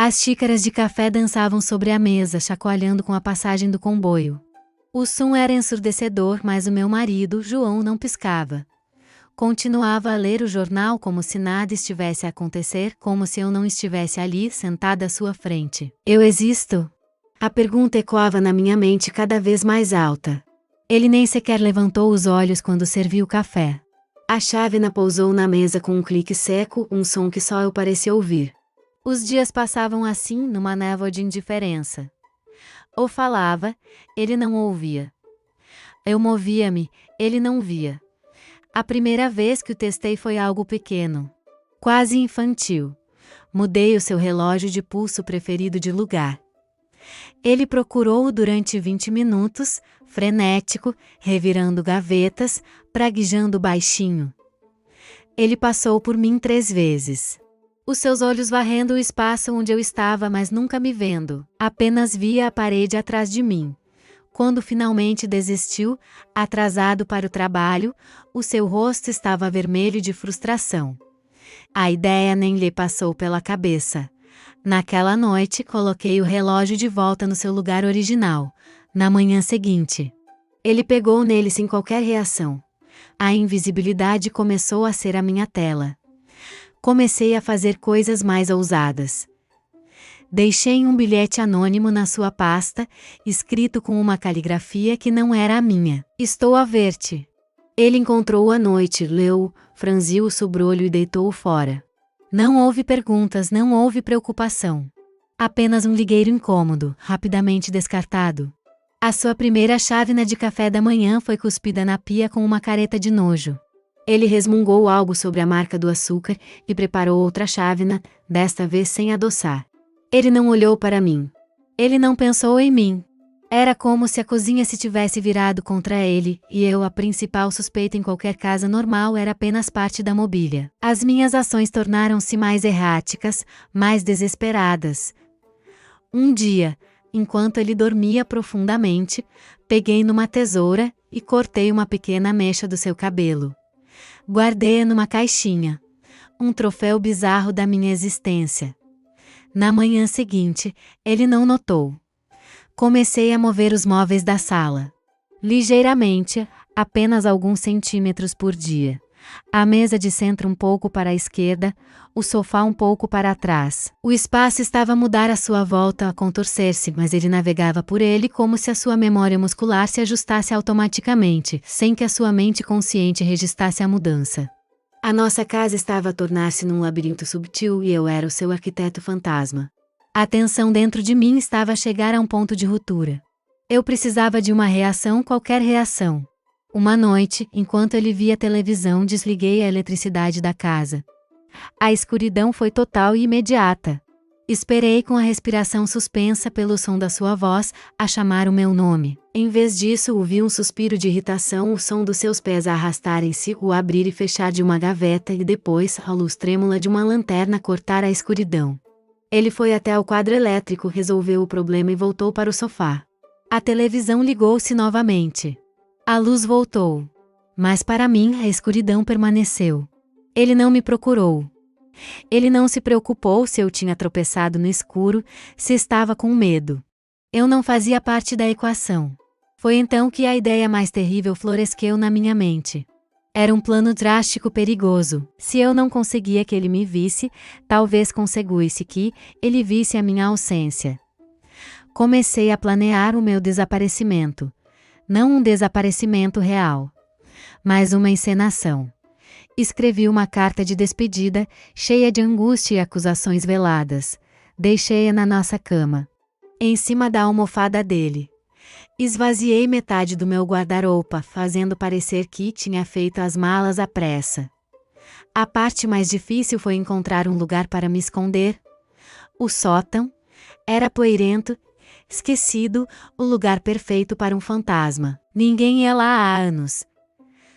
As xícaras de café dançavam sobre a mesa, chacoalhando com a passagem do comboio. O som era ensurdecedor, mas o meu marido, João, não piscava. Continuava a ler o jornal como se nada estivesse a acontecer, como se eu não estivesse ali, sentada à sua frente. Eu existo? A pergunta ecoava na minha mente cada vez mais alta. Ele nem sequer levantou os olhos quando serviu o café. A chávena pousou na mesa com um clique seco, um som que só eu parecia ouvir. Os dias passavam assim, numa névoa de indiferença. Ou falava, ele não ouvia. Eu movia-me, ele não via. A primeira vez que o testei foi algo pequeno, quase infantil. Mudei o seu relógio de pulso preferido de lugar. Ele procurou-o durante 20 minutos, frenético, revirando gavetas, praguejando baixinho. Ele passou por mim 3 vezes. Os seus olhos varrendo o espaço onde eu estava, mas nunca me vendo. Apenas via a parede atrás de mim. Quando finalmente desistiu, atrasado para o trabalho, o seu rosto estava vermelho de frustração. A ideia nem lhe passou pela cabeça. Naquela noite, coloquei o relógio de volta no seu lugar original. Na manhã seguinte, ele pegou nele sem qualquer reação. A invisibilidade começou a ser a minha tela. Comecei a fazer coisas mais ousadas. Deixei um bilhete anônimo na sua pasta, escrito com uma caligrafia que não era a minha. Estou a ver-te. Ele encontrou-o à noite, leu, franziu o sobrolho e deitou-o fora. Não houve perguntas, não houve preocupação. Apenas um ligueiro incômodo, rapidamente descartado. A sua primeira chávena de café da manhã foi cuspida na pia com uma careta de nojo. Ele resmungou algo sobre a marca do açúcar e preparou outra chávena, desta vez sem adoçar. Ele não olhou para mim. Ele não pensou em mim. Era como se a cozinha se tivesse virado contra ele, e eu, a principal suspeita em qualquer casa normal, era apenas parte da mobília. As minhas ações tornaram-se mais erráticas, mais desesperadas. Um dia, enquanto ele dormia profundamente, peguei numa tesoura e cortei uma pequena mecha do seu cabelo. Guardei-a numa caixinha. Um troféu bizarro da minha existência. Na manhã seguinte, ele não notou. Comecei a mover os móveis da sala. Ligeiramente, apenas alguns centímetros por dia. A mesa de centro um pouco para a esquerda, o sofá um pouco para trás. O espaço estava a mudar à sua volta, a contorcer-se, mas ele navegava por ele como se a sua memória muscular se ajustasse automaticamente, sem que a sua mente consciente registrasse a mudança. A nossa casa estava a tornar-se num labirinto subtil e eu era o seu arquiteto fantasma. A tensão dentro de mim estava a chegar a um ponto de ruptura. Eu precisava de uma reação, qualquer reação. Uma noite, enquanto ele via televisão, desliguei a eletricidade da casa. A escuridão foi total e imediata. Esperei com a respiração suspensa pelo som da sua voz, a chamar o meu nome. Em vez disso, ouvi um suspiro de irritação, o som dos seus pés a arrastarem-se, o abrir e fechar de uma gaveta e depois, a luz trêmula de uma lanterna cortar a escuridão. Ele foi até o quadro elétrico, resolveu o problema e voltou para o sofá. A televisão ligou-se novamente. A luz voltou. Mas para mim, a escuridão permaneceu. Ele não me procurou. Ele não se preocupou se eu tinha tropeçado no escuro, se estava com medo. Eu não fazia parte da equação. Foi então que a ideia mais terrível floresceu na minha mente. Era um plano drástico perigoso. Se eu não conseguia que ele me visse, talvez conseguisse que ele visse a minha ausência. Comecei a planear o meu desaparecimento. Não um desaparecimento real, mas uma encenação. Escrevi uma carta de despedida, cheia de angústia e acusações veladas. Deixei-a na nossa cama, em cima da almofada dele. Esvaziei metade do meu guarda-roupa, fazendo parecer que tinha feito as malas à pressa. A parte mais difícil foi encontrar um lugar para me esconder. O sótão era poeirento, esquecido, o lugar perfeito para um fantasma. Ninguém ia lá há anos.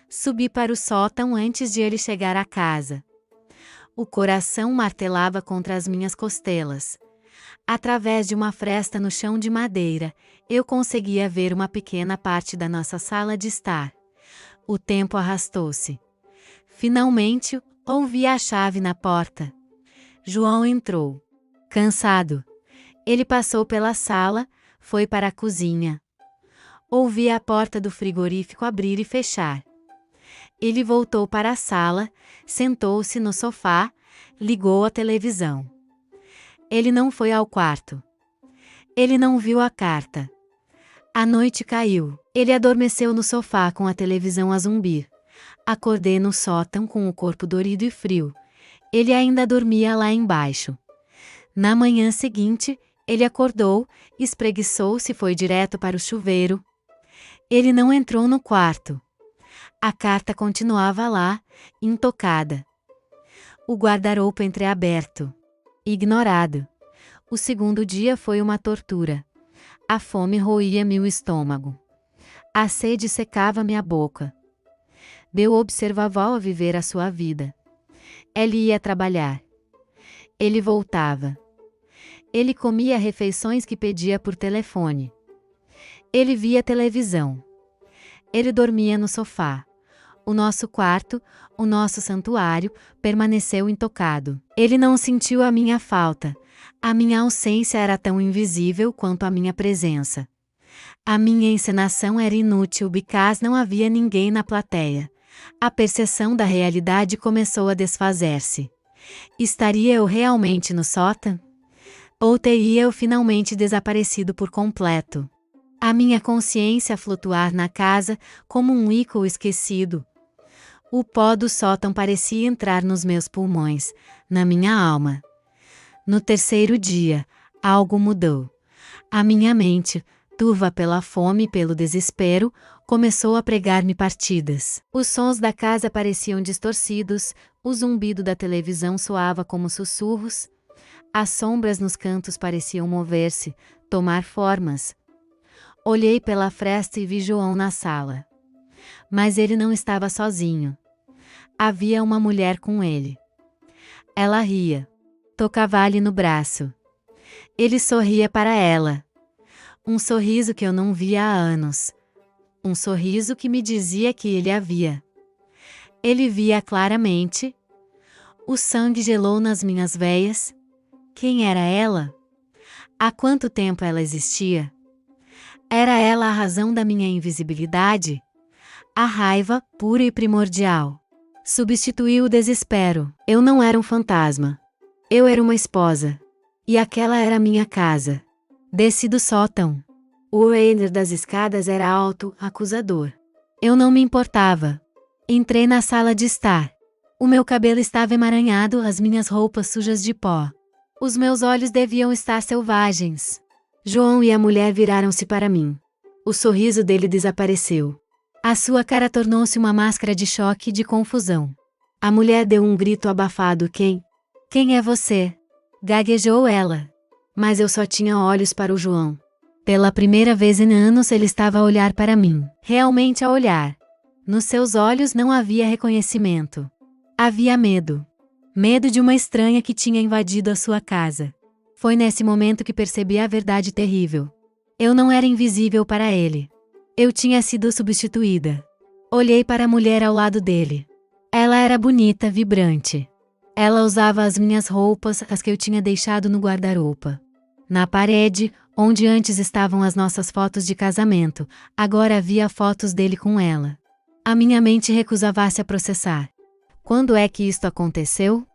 Subi para o sótão antes de ele chegar à casa. O coração martelava contra as minhas costelas. Através de uma fresta no chão de madeira, eu conseguia ver uma pequena parte da nossa sala de estar. O tempo arrastou-se. Finalmente, ouvi a chave na porta. João entrou. Cansado, ele passou pela sala, foi para a cozinha. Ouvi a porta do frigorífico abrir e fechar. Ele voltou para a sala, sentou-se no sofá, ligou a televisão. Ele não foi ao quarto. Ele não viu a carta. A noite caiu. Ele adormeceu no sofá com a televisão a zumbir. Acordei no sótão com o corpo dorido e frio. Ele ainda dormia lá embaixo. Na manhã seguinte, ele acordou, espreguiçou-se e foi direto para o chuveiro. Ele não entrou no quarto. A carta continuava lá, intocada. O guarda-roupa entreaberto. Ignorado. O segundo dia foi uma tortura. A fome roía-me o estômago. A sede secava-me a boca. Eu observava-o viver a sua vida. Ele ia trabalhar. Ele voltava. Ele comia refeições que pedia por telefone. Ele via televisão. Ele dormia no sofá. O nosso quarto, o nosso santuário, permaneceu intocado. Ele não sentiu a minha falta. A minha ausência era tão invisível quanto a minha presença. A minha encenação era inútil because não havia ninguém na plateia. A percepção da realidade começou a desfazer-se. Estaria eu realmente no sótão? Ou teria eu finalmente desaparecido por completo? A minha consciência a flutuar na casa como um ícone esquecido. O pó do sótão parecia entrar nos meus pulmões, na minha alma. No terceiro dia, algo mudou. A minha mente, turva pela fome e pelo desespero, começou a pregar-me partidas. Os sons da casa pareciam distorcidos, o zumbido da televisão soava como sussurros, as sombras nos cantos pareciam mover-se, tomar formas. Olhei pela fresta e vi João na sala. Mas ele não estava sozinho. Havia uma mulher com ele. Ela ria. Tocava-lhe no braço. Ele sorria para ela. Um sorriso que eu não via há anos. Um sorriso que me dizia que ele a via. Ele via claramente. O sangue gelou nas minhas veias. Quem era ela? Há quanto tempo ela existia? Era ela a razão da minha invisibilidade? A raiva, pura e primordial, substituiu o desespero. Eu não era um fantasma. Eu era uma esposa. E aquela era a minha casa. Desci do sótão. O render das escadas era alto, acusador. Eu não me importava. Entrei na sala de estar. O meu cabelo estava emaranhado, as minhas roupas sujas de pó. Os meus olhos deviam estar selvagens. João e a mulher viraram-se para mim. O sorriso dele desapareceu. A sua cara tornou-se uma máscara de choque e de confusão. A mulher deu um grito abafado. Quem é você? Gaguejou ela. Mas eu só tinha olhos para o João. Pela primeira vez em anos ele estava a olhar para mim. Realmente a olhar. Nos seus olhos não havia reconhecimento. Havia medo. Medo de uma estranha que tinha invadido a sua casa. Foi nesse momento que percebi a verdade terrível. Eu não era invisível para ele. Eu tinha sido substituída. Olhei para a mulher ao lado dele. Ela era bonita, vibrante. Ela usava as minhas roupas, as que eu tinha deixado no guarda-roupa. Na parede, onde antes estavam as nossas fotos de casamento, agora havia fotos dele com ela. A minha mente recusava-se a processar. Quando é que isto aconteceu?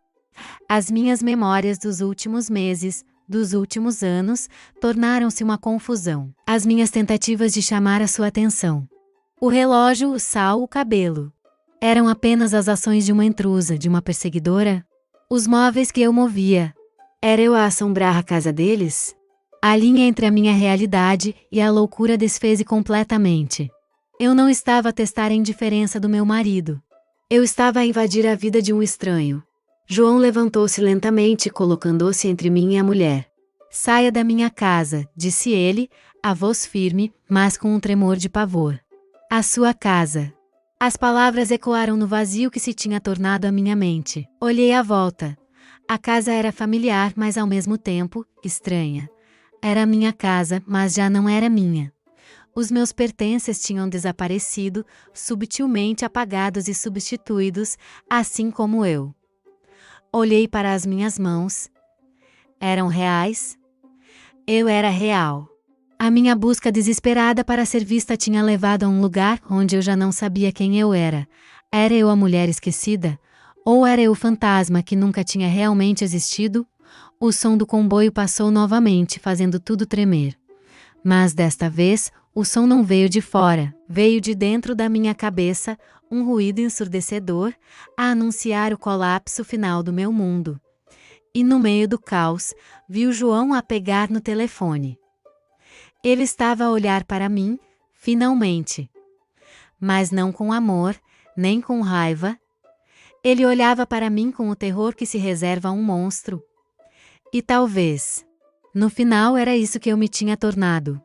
As minhas memórias dos últimos meses, dos últimos anos, tornaram-se uma confusão. As minhas tentativas de chamar a sua atenção. O relógio, o sal, o cabelo. Eram apenas as ações de uma intrusa, de uma perseguidora? Os móveis que eu movia. Era eu a assombrar a casa deles? A linha entre a minha realidade e a loucura desfez-se completamente. Eu não estava a testar a indiferença do meu marido. Eu estava a invadir a vida de um estranho. João levantou-se lentamente, colocando-se entre mim e a mulher. Saia da minha casa, disse ele, a voz firme, mas com um tremor de pavor. A sua casa. As palavras ecoaram no vazio que se tinha tornado a minha mente. Olhei à volta. A casa era familiar, mas ao mesmo tempo, estranha. Era minha casa, mas já não era minha. Os meus pertences tinham desaparecido, subtilmente apagados e substituídos, assim como eu. Olhei para as minhas mãos. eram reais? Eu era real. A minha busca desesperada para ser vista tinha levado a um lugar onde eu já não sabia quem eu era. Era eu a mulher esquecida? Ou era eu o fantasma que nunca tinha realmente existido? O som do comboio passou novamente, fazendo tudo tremer. Mas desta vez, o som não veio de fora, veio de dentro da minha cabeça, um ruído ensurdecedor, a anunciar o colapso final do meu mundo. E no meio do caos, vi o João a pegar no telefone. Ele estava a olhar para mim, finalmente. Mas não com amor, nem com raiva. Ele olhava para mim com o terror que se reserva a um monstro. E talvez, no final era isso que eu me tinha tornado.